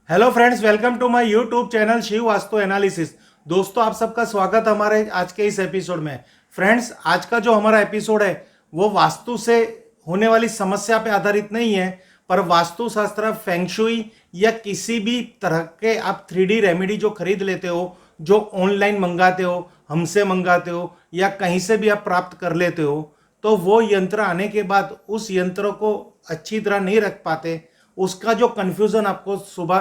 Hello friends, welcome to my YouTube channel Shiv Vastu analysis. दोस्तों, आप सबका स्वागत हमारे आज के इस एपिसोड में। फ्रेंड्स, आज का जो हमारा एपिसोड है वो वास्तु से होने वाली समस्या पे आधारित नहीं है, पर वास्तु शास्त्र, फेंगशुई या किसी भी तरह के आप 3D रेमेडी जो खरीद लेते हो, जो ऑनलाइन मंगाते हो, हमसे मंगाते हो या कहीं से भी आप प्राप्त कर लेते हो, तो वो यंत्र आने के बाद उस यंत्र को अच्छी तरह नहीं रख पाते। उसका जो कन्फ्यूज़न आपको सुबह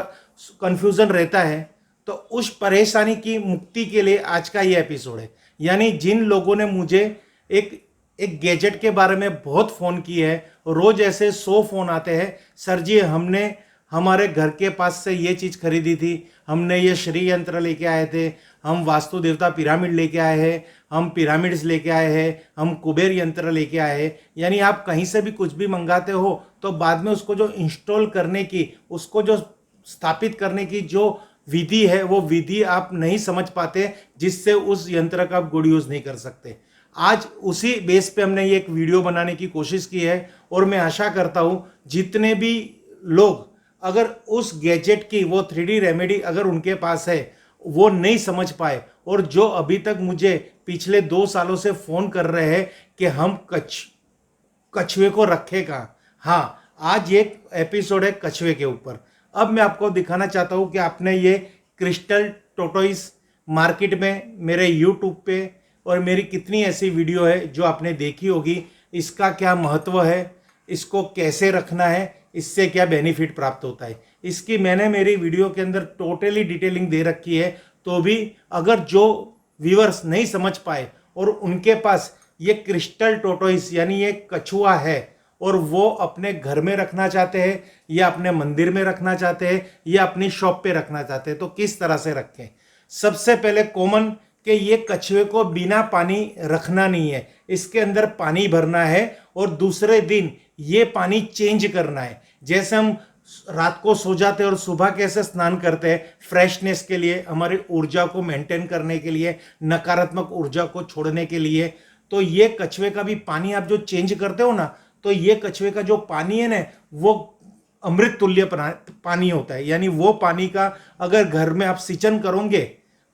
कन्फ्यूज़न रहता है, तो उस परेशानी की मुक्ति के लिए आज का ये एपिसोड है। यानी जिन लोगों ने मुझे एक एक गैजेट के बारे में बहुत फ़ोन किए हैं, रोज़ ऐसे 100 फ़ोन आते हैं, सर जी हमने हमारे घर के पास से ये चीज़ खरीदी थी, हमने ये श्री यंत्र लेके आए थे, हम वास्तु देवता पिरामिड लेके आए हैं, हम पिरामिड्स लेके आए हैं, हम कुबेर यंत्र लेके आए हैं। यानी आप कहीं से भी कुछ भी मंगाते हो तो बाद में उसको जो इंस्टॉल करने की, उसको जो स्थापित करने की जो विधि है, वो विधि आप नहीं समझ पाते, जिससे उस यंत्र का आप गुड यूज़ नहीं कर सकते। आज उसी बेस पे हमने ये एक वीडियो बनाने की कोशिश की है और मैं आशा करता हूँ जितने भी लोग अगर उस गैजेट की वो 3D रेमेडी अगर उनके पास है, वो नहीं समझ पाए, और जो अभी तक मुझे पिछले 2 सालों से फ़ोन कर रहे हैं कि हम कछुए को रखे कहाँ। हाँ, आज एक एपिसोड है कछुए के ऊपर। अब मैं आपको दिखाना चाहता हूँ कि आपने ये क्रिस्टल टोटोइस मार्केट में, मेरे यूट्यूब पे और मेरी कितनी ऐसी वीडियो है जो आपने देखी होगी, इसका क्या महत्व है, इसको कैसे रखना है, इससे क्या बेनिफिट प्राप्त होता है, इसकी मैंने मेरी वीडियो के अंदर टोटली डिटेलिंग दे रखी है। तो भी अगर जो व्यूअर्स नहीं समझ पाए और उनके पास ये क्रिस्टल टोटोइस यानी ये कछुआ है और वो अपने घर में रखना चाहते हैं या अपने मंदिर में रखना चाहते हैं या अपनी शॉप पे रखना चाहते हैं, तो किस तरह से रखें। सबसे पहले कॉमन कि ये कछुए को बिना पानी रखना नहीं है, इसके अंदर पानी भरना है और दूसरे दिन ये पानी चेंज करना है। जैसे हम रात को सो जाते हैं और सुबह कैसे स्नान करते हैं फ्रेशनेस के लिए, हमारी ऊर्जा को मेंटेन करने के लिए, नकारात्मक ऊर्जा को छोड़ने के लिए, तो ये कछुए का भी पानी आप जो चेंज करते हो ना, तो ये कछुए का जो पानी है ना, वो अमृत तुल्य पानी होता है। यानी वो पानी का अगर घर में आप सिंचन करोगे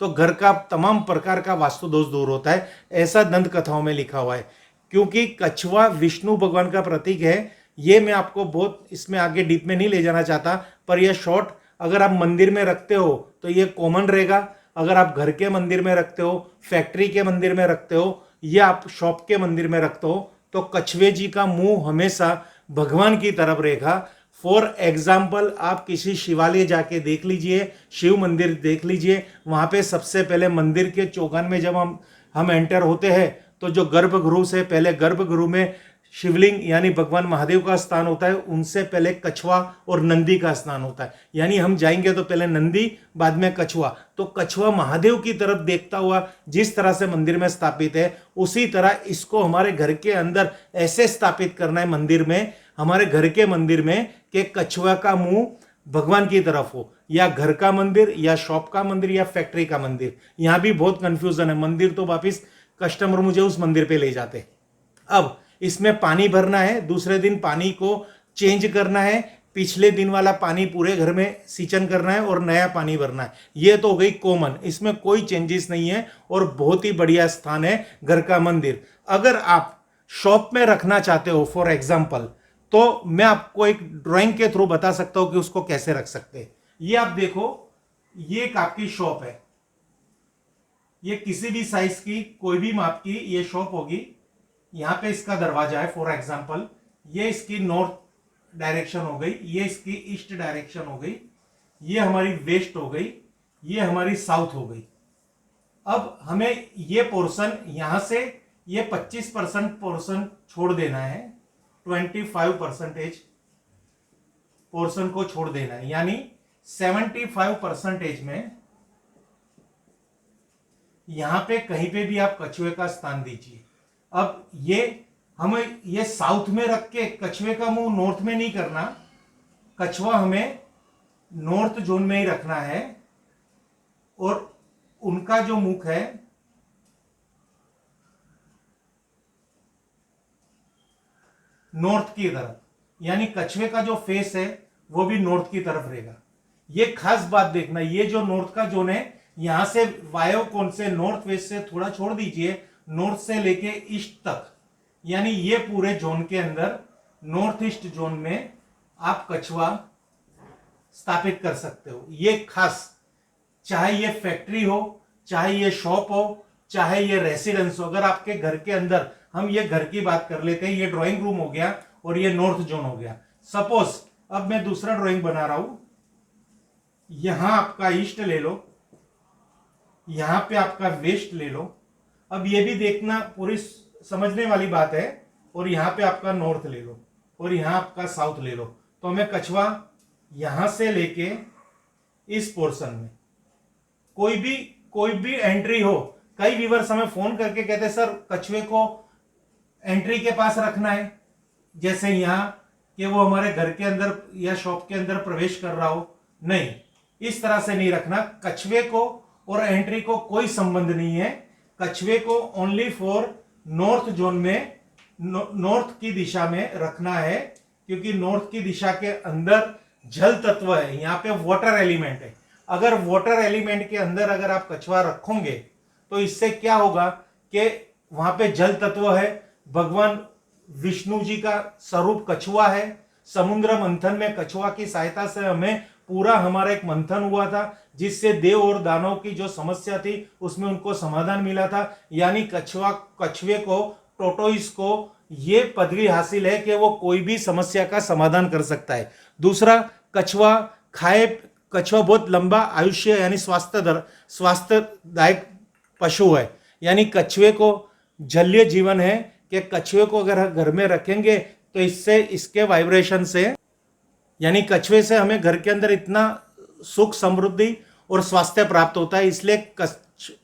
तो घर का तमाम प्रकार का वास्तु दोष दूर होता है, ऐसा दंत कथाओं में लिखा हुआ है। क्योंकि कछुआ विष्णु भगवान का प्रतीक है। ये मैं आपको बहुत इसमें आगे डीप में नहीं ले जाना चाहता, पर यह शॉर्ट अगर आप मंदिर में रखते हो तो ये कॉमन रहेगा। अगर आप घर के मंदिर में रखते हो, फैक्ट्री के मंदिर में रखते हो या आप शॉप के मंदिर में रखते हो, तो कछुए जी का मुंह हमेशा भगवान की तरफ रहेगा। फॉर एग्जाम्पल, आप किसी शिवालय जाके देख लीजिए, शिव मंदिर देख लीजिए, वहाँ पे सबसे पहले मंदिर के चौगान में जब हम एंटर होते हैं तो जो गर्भगृह से पहले, गर्भगृह में शिवलिंग यानी भगवान महादेव का स्थान होता है, उनसे पहले कछुआ और नंदी का स्थान होता है। यानी हम जाएंगे तो पहले नंदी, बाद में कछुआ। तो कछुआ महादेव की तरफ देखता हुआ जिस तरह से मंदिर में स्थापित है, उसी तरह इसको हमारे घर के अंदर ऐसे स्थापित करना है मंदिर में, हमारे घर के मंदिर में, कि कछुआ का मुंह भगवान की तरफ हो, या घर का मंदिर या शॉप का मंदिर या फैक्ट्री का मंदिर। यहां भी बहुत कंफ्यूजन है, मंदिर तो वापिस कस्टमर मुझे उस मंदिर पे ले जाते। अब इसमें पानी भरना है, दूसरे दिन पानी को चेंज करना है, पिछले दिन वाला पानी पूरे घर में सिंचन करना है और नया पानी भरना है। ये तो हो गई कॉमन, इसमें कोई चेंजेस नहीं है और बहुत ही बढ़िया स्थान है घर का मंदिर। अगर आप शॉप में रखना चाहते हो फॉर एग्जाम्पल, तो मैं आपको एक ड्राइंग के थ्रू बता सकता हूं कि उसको कैसे रख सकते हैं। ये आप देखो, ये एक आपकी शॉप है, ये किसी भी साइज की, कोई भी माप की ये शॉप होगी। यहां पे इसका दरवाजा है फॉर एग्जांपल, ये इसकी नॉर्थ डायरेक्शन हो गई, ये इसकी ईस्ट डायरेक्शन हो गई, ये हमारी वेस्ट हो गई, ये हमारी साउथ हो गई। अब हमें ये पोर्शन यहां से ये 25% पोर्शन छोड़ देना है, 25% पोर्शन को छोड़ देना है, यानी 75% में यहां पे कहीं पे भी आप कछुए का स्थान दीजिए। अब ये हमें ये साउथ में रख के कछुए का मुंह नॉर्थ में नहीं करना, कछुआ हमें नॉर्थ जोन में ही रखना है और उनका जो मुख है नॉर्थ की तरफ, यानी कछुए का जो फेस है वो भी नॉर्थ की तरफ रहेगा। ये खास बात देखना, ये जो नॉर्थ का जोन है, यहां से वायु कोण से नॉर्थ वेस्ट से थोड़ा छोड़ दीजिए, नॉर्थ से लेके ईस्ट तक, यानी ये पूरे जोन के अंदर नॉर्थ ईस्ट जोन में आप कछुआ स्थापित कर सकते हो। ये खास, चाहे ये फैक्ट्री हो, चाहे ये शॉप हो, चाहे ये रेसिडेंस हो, अगर आपके घर के अंदर, हम ये घर की बात कर लेते हैं, ये ड्राइंग रूम हो गया और ये नॉर्थ जोन हो गया। सपोज अब मैं दूसरा ड्राइंग बना रहा हूं, यहां आपका ईस्ट ले लो, यहां पे आपका वेस्ट ले लो, अब ये भी देखना पूरी समझने वाली बात है, और यहां पे आपका नॉर्थ ले लो और यहां आपका साउथ ले लो। तो हमें कछुआ यहां से लेके इस पोर्शन में कोई भी एंट्री हो, कई व्यूअर्स हमें फोन करके कहते हैं सर कछुए को एंट्री के पास रखना है, जैसे यहां कि वो हमारे घर के अंदर या शॉप के अंदर प्रवेश कर रहा हो। नहीं, इस तरह से नहीं रखना। कछुए को और एंट्री को कोई संबंध नहीं है। कछुए को ओनली फॉर नॉर्थ जोन में, नॉर्थ की दिशा में रखना है, क्योंकि नॉर्थ की दिशा के अंदर जल तत्व है, यहाँ पे वाटर एलिमेंट है। अगर वाटर एलिमेंट के अंदर अगर आप कछुआ रखोगे तो इससे क्या होगा कि वहां पे जल तत्व है, भगवान विष्णु जी का स्वरूप कछुआ है। समुद्र मंथन में कछुआ की सहायता से हमें पूरा हमारा एक मंथन हुआ था, जिससे देव और दानव की जो समस्या थी उसमें उनको समाधान मिला था। यानी कछुए को, टोटोइस को ये पदवी हासिल है कि वो कोई भी समस्या का समाधान कर सकता है। दूसरा, कछुआ बहुत लंबा आयुष्य यानी स्वास्थ्यदायक पशु है। यानी कछुए को जलीय जीवन है कि कछुए को अगर घर में रखेंगे तो इससे, इसके वाइब्रेशन से, यानी कछुए से हमें घर के अंदर इतना सुख, समृद्धि और स्वास्थ्य प्राप्त होता है। इसलिए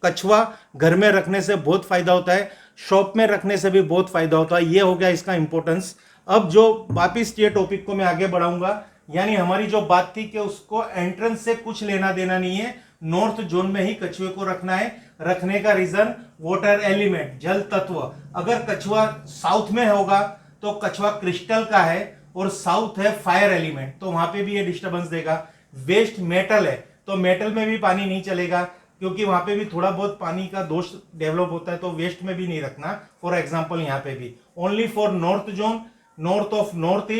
कछुआ घर में रखने से बहुत फायदा होता है, शॉप में रखने से भी बहुत फायदा होता है। ये हो गया इसका इंपॉर्टेंस। अब जो वापिस ये टॉपिक को मैं आगे बढ़ाऊंगा, यानी हमारी जो बात थी कि उसको एंट्रेंस से कुछ लेना देना नहीं है, नॉर्थ जोन में ही कछुए को रखना है। रखने का रीजन वाटर एलिमेंट, जल तत्व। अगर कछुआ साउथ में होगा तो कछुआ क्रिस्टल का है और साउथ है फायर एलिमेंट, तो वहां पे भी ये डिस्टर्बेंस देगा। वेस्ट मेटल है तो मेटल में भी पानी नहीं चलेगा, क्योंकि वहां पे भी थोड़ा बहुत पानी का दोष डेवलप होता है, तो वेस्ट में भी नहीं रखना। फॉर एग्जांपल यहाँ पे भी only for north zone, north of north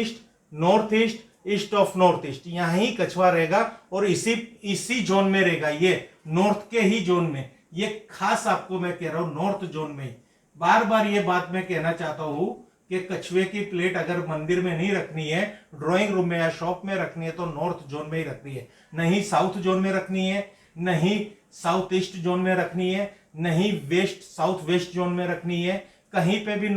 east, east of north east, यहाँ ही कछुआ रहेगा और इसी जोन में रहेगा, ये नॉर्थ के ही जोन में। ये खास आपको मैं कह रहा हूं नॉर्थ जोन में। बार बार ये बात मैं कहना चाहता हूं कि कछुए की प्लेट अगर मंदिर में नहीं रखनी है, ड्राइंग रूम में या शॉप में रखनी है, तो नॉर्थ जोन में ही रखनी है, नहीं साउथ जोन में रखनी है, नहीं साउथ ईस्ट जोन में रखनी है, नहीं साउथ वेस्ट जोन में रखनी है। कहीं पे भी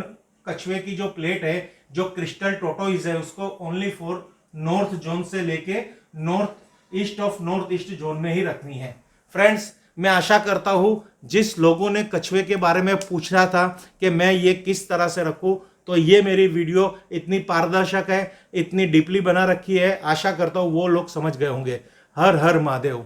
कछुए की जो प्लेट है, जो क्रिस्टल टोटोइज है, उसको ओनली फॉर नॉर्थ जोन से लेके नॉर्थ ईस्ट जोन में ही रखनी है। फ्रेंड्स, मैं आशा करता हूं जिस लोगों ने कछुए के बारे में पूछा था कि मैं ये किस तरह से रखूं, तो ये मेरी वीडियो इतनी पारदर्शक है, इतनी डीपली बना रखी है, आशा करता हूं वो लोग समझ गए होंगे। हर हर महादेव।